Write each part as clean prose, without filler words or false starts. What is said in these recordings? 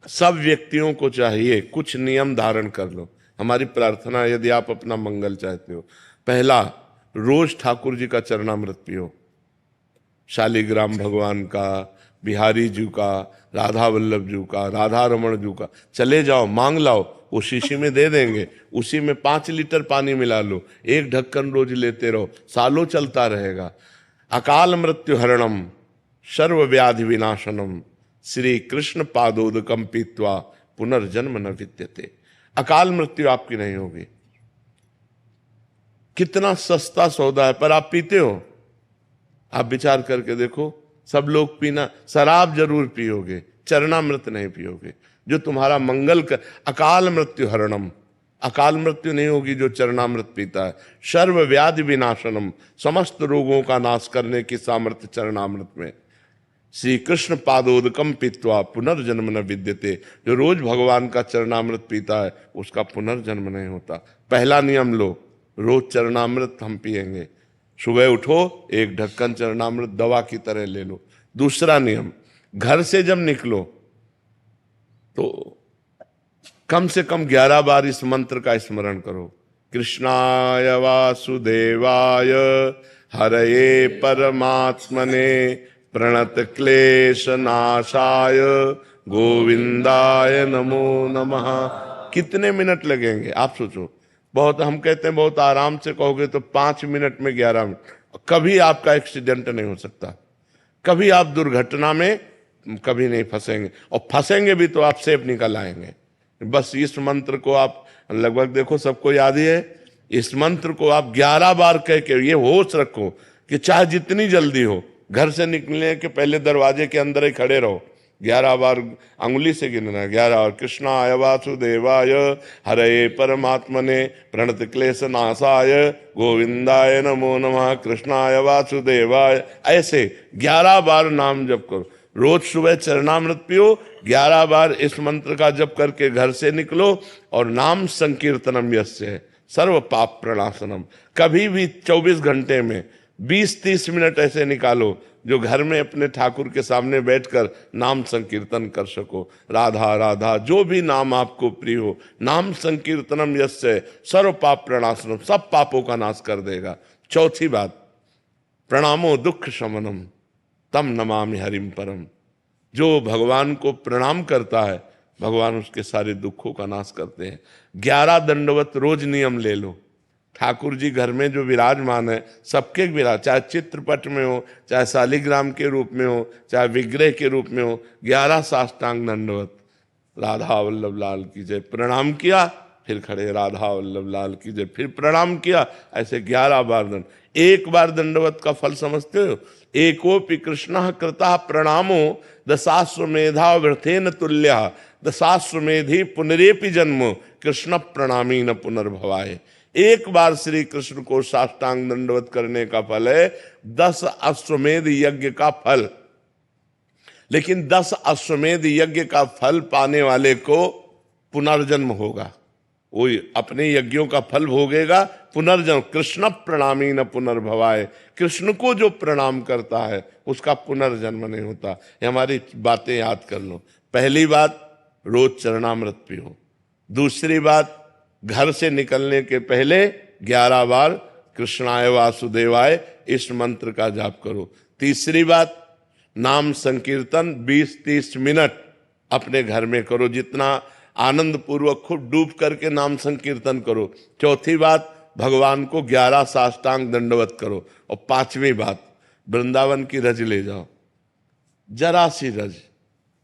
सब व्यक्तियों को चाहिए कुछ नियम धारण कर लो। हमारी प्रार्थना, यदि आप अपना मंगल चाहते हो, पहला, रोज ठाकुर जी का चरणामृत पियो, शालिग्राम भगवान का, बिहारी जी का, राधा वल्लभ जी का, राधा रमण जी का, चले जाओ मांग लाओ, वो शीशी में दे देंगे, उसी में 5 लीटर पानी मिला लो, एक ढक्कन रोज लेते रहो, सालों चलता रहेगा। अकाल मृत्यु हरणम सर्व व्याधि विनाशनम श्री कृष्ण पादोदकम पीत्वा पुनर्जन्म न विद्यते। अकाल मृत्यु आपकी नहीं होगी। कितना सस्ता सौदा है, पर आप पीते हो? आप विचार करके देखो, सब लोग पीना, शराब जरूर पियोगे, चरणामृत नहीं पियोगे, जो तुम्हारा मंगल कर। अकाल मृत्यु हरणम, अकाल मृत्यु नहीं होगी जो चरणामृत पीता है। सर्व व्याधि विनाशनम, समस्त रोगों का नाश करने की सामर्थ्य चरणामृत में। श्री कृष्ण पादोदकम पीत्वा पुनर्जन्म न विद्यते, जो रोज भगवान का चरणामृत पीता है उसका पुनर्जन्म नहीं होता। पहला नियम लो, रोज चरणामृत हम पिएंगे। सुबह उठो, एक ढक्कन चरणामृत दवा की तरह ले लो। दूसरा नियम, घर से जब निकलो तो कम से कम 11 बार इस मंत्र का स्मरण करो। कृष्णाय वासुदेवाय हरये परमात्मने प्रणत क्लेश नाशाय गोविंदाय नमो नमः। कितने मिनट लगेंगे आप सोचो। बहुत, हम कहते हैं बहुत आराम से कहोगे तो 5 मिनट में 11 मिनट। कभी आपका एक्सीडेंट नहीं हो सकता, कभी आप दुर्घटना में कभी नहीं फंसेंगे, और फंसेंगे भी तो आप सेफ निकल आएंगे। बस इस मंत्र को आप लगभग देखो सबको याद ही है। इस मंत्र को आप 11 बार कह के ये होश रखो कि चाहे जितनी जल्दी हो, घर से निकलने के पहले दरवाजे के अंदर ही खड़े रहो। 11 बार अंगुली से गिनना, 11 बार। कृष्णाय वासुदेवाय हरये परमात्मने प्रणत क्लेश नाशाय गोविंदाय नमो नमः कृष्णाय वासुदेवाय, ऐसे 11 बार नाम जप करो। रोज सुबह चरणामृत पियो, 11 बार इस मंत्र का जप करके घर से निकलो, और नाम संकीर्तनम यस्य सर्व पाप प्रणाशनम। कभी भी 24 घंटे में 20-30 मिनट ऐसे निकालो जो घर में अपने ठाकुर के सामने बैठकर नाम संकीर्तन कर सको। राधा राधा, जो भी नाम आपको प्रिय हो, नाम संकीर्तनम यस्य सर्व पाप प्रणाशनम, सब पापों का नाश कर देगा। चौथी बात, प्रणामो दुख शमनम तम नमामि हरिम परम। जो भगवान को प्रणाम करता है, भगवान उसके सारे दुखों का नाश करते हैं। 11 दंडवत रोज नियम ले लो। ठाकुर जी घर में जो विराजमान है, सबके विराज, चाहे चित्रपट में हो, चाहे शालिग्राम के रूप में हो, चाहे विग्रह के रूप में हो, 11 साष्टांग दंडवत। राधा वल्लभ लाल की जय, प्रणाम किया, फिर खड़े, राधा वल्लभ लाल की जय, फिर प्रणाम किया, ऐसे 11 बार दंड। एक बार दंडवत का फल समझते हो? एकोपि कृष्ण कृता प्रणामो दशाश्वमेधा वृथेन तुल्य दशाश्वमेधि पुनरेपि जन्म कृष्ण प्रणामी न पुनर्भवाय। एक बार श्री कृष्ण को साष्टांग दंडवत करने का फल है 10 अश्वमेध यज्ञ का फल। लेकिन 10 अश्वमेध यज्ञ का फल पाने वाले को पुनर्जन्म होगा, वो अपने यज्ञों का फल भोगेगा, पुनर्जन्म। कृष्ण प्रणामी न पुनर्भवाय, कृष्ण को जो प्रणाम करता है उसका पुनर्जन्म नहीं होता। ये हमारी बातें याद कर लो। पहली बात, रोज चरणामृत पियो। दूसरी बात, घर से निकलने के पहले 11 बार कृष्णाय वासुदेवाय इस मंत्र का जाप करो। तीसरी बात, नाम संकीर्तन 20-30 मिनट अपने घर में करो, जितना आनंद पूर्वक खूब डूब करके नाम संकीर्तन करो। चौथी बात, भगवान को 11 साष्टांग दंडवत करो। और 5वीं बात, वृंदावन की रज ले जाओ, जरा सी रज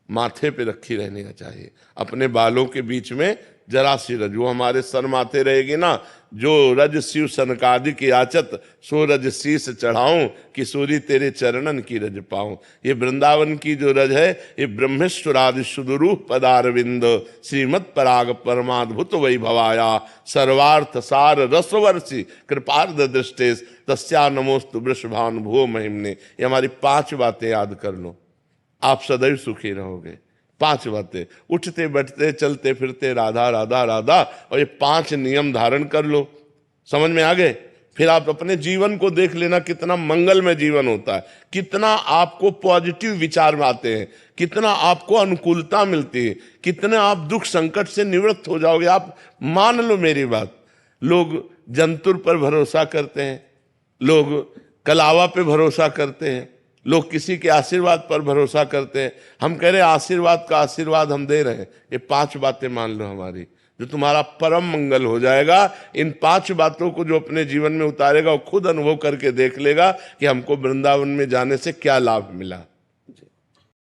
माथे पे रखी रहनी चाहिए, अपने बालों के बीच में जरा सी रज, वो हमारे सर माथे रहेगी ना। जो रज शिव सनकादिक याचत सो रज शीस चढ़ाऊं, किशोरी तेरे चरणन की रज पाऊं। ये वृंदावन की जो रज है, ये ब्रह्मेश्वरादि सुदुरूप पदारविंद श्रीमद पराग परमाद्भुत वैभवाया सर्वार्थ सार रसवर्षि कृपार्ध दृष्टेश तस्या नमोस्तु वृषभानुभुवो महिमने। ये हमारी 5 बातें याद कर लो, आप सदैव सुखी रहोगे। 5 बातें, उठते बैठते चलते फिरते राधा राधा राधा, और ये 5 नियम धारण कर लो। समझ में आ गए? फिर आप अपने जीवन को देख लेना, कितना मंगलमय जीवन होता है, कितना आपको पॉजिटिव विचार में आते हैं, कितना आपको अनुकूलता मिलती है, कितने आप दुख संकट से निवृत्त हो जाओगे। आप मान लो मेरी बात, लोग जंतुर पर भरोसा करते हैं, लोग कलावा पे भरोसा करते हैं, लोग किसी के आशीर्वाद पर भरोसा करते हैं। हम कह रहे हैं आशीर्वाद का आशीर्वाद हम दे रहे हैं, ये 5 बातें मान लो हमारी, जो तुम्हारा परम मंगल हो जाएगा। इन 5 बातों को जो अपने जीवन में उतारेगा वो खुद अनुभव करके देख लेगा कि हमको वृंदावन में जाने से क्या लाभ मिला।